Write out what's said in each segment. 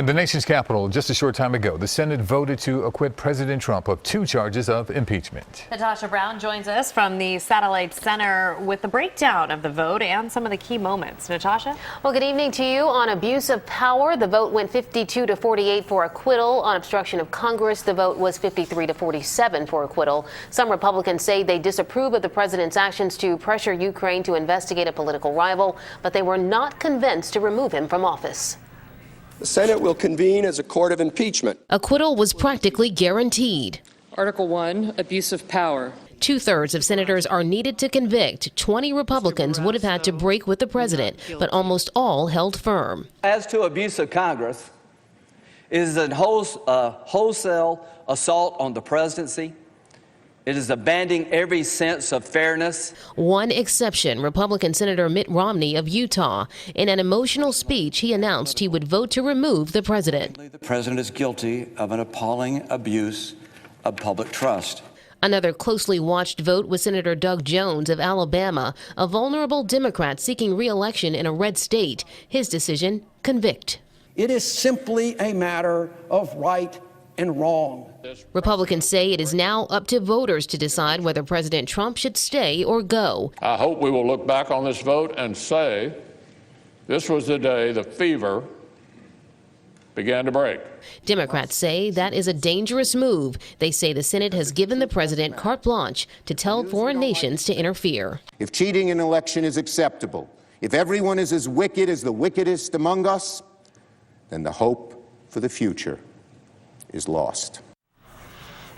In the nation's capital, just a short time ago, the Senate voted to acquit President Trump of 2 charges of impeachment. Natasha Brown joins us from the Satellite Center with the breakdown of the vote and some of the key moments. Natasha? Well, good evening to you. On abuse of power, the vote went 52-48 for acquittal. On obstruction of Congress, the vote was 53-47 for acquittal. Some Republicans say they disapprove of the president's actions to pressure Ukraine to investigate a political rival, but they were not convinced to remove him from office. The Senate will convene as a court of impeachment. Acquittal was practically guaranteed. Article 1, abuse of power. 2/3 of senators are needed to convict. 20 Republicans would have had to break with the president, but almost all held firm. As to abuse of Congress, it is a wholesale assault on the presidency. It is abandoning every sense of fairness. One exception, Republican Senator Mitt Romney of Utah. In an emotional speech, he announced he would vote to remove the president. The president is guilty of an appalling abuse of public trust. Another closely watched vote was Senator Doug Jones of Alabama, a vulnerable Democrat seeking re-election in a red state. His decision, convict. It is simply a matter of right and wrong. Republicans say it is now up to voters to decide whether President Trump should stay or go. I hope we will look back on this vote and say this was the day the fever began to break. Democrats say that is a dangerous move. They say the Senate has given the president carte blanche to tell foreign nations to interfere. If cheating in an election is acceptable, if everyone is as wicked as the wickedest among us, then the hope for the future is lost.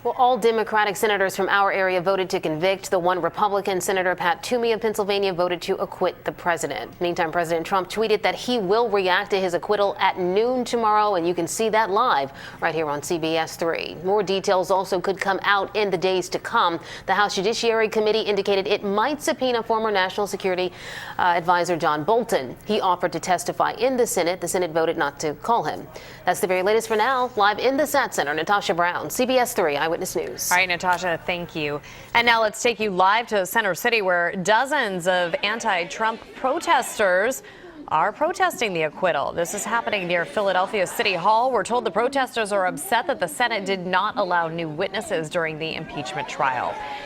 Well, all Democratic senators from our area voted to convict. The one Republican, Senator Pat Toomey of Pennsylvania, voted to acquit the president. Meantime, President Trump tweeted that he will react to his acquittal at noon tomorrow, and you can see that live right here on CBS 3. More details also could come out in the days to come. The House Judiciary Committee indicated it might subpoena former National Security Advisor John Bolton. He offered to testify in the Senate. The Senate voted not to call him. That's the very latest for now. Live in the Sat Center, Natasha Brown, CBS 3 Eyewitness News. All right, Natasha, thank you. And now let's take you live to Center City, where dozens of anti-Trump protesters are protesting the acquittal. This is happening near Philadelphia City Hall. We're told the protesters are upset that the Senate did not allow new witnesses during the impeachment trial.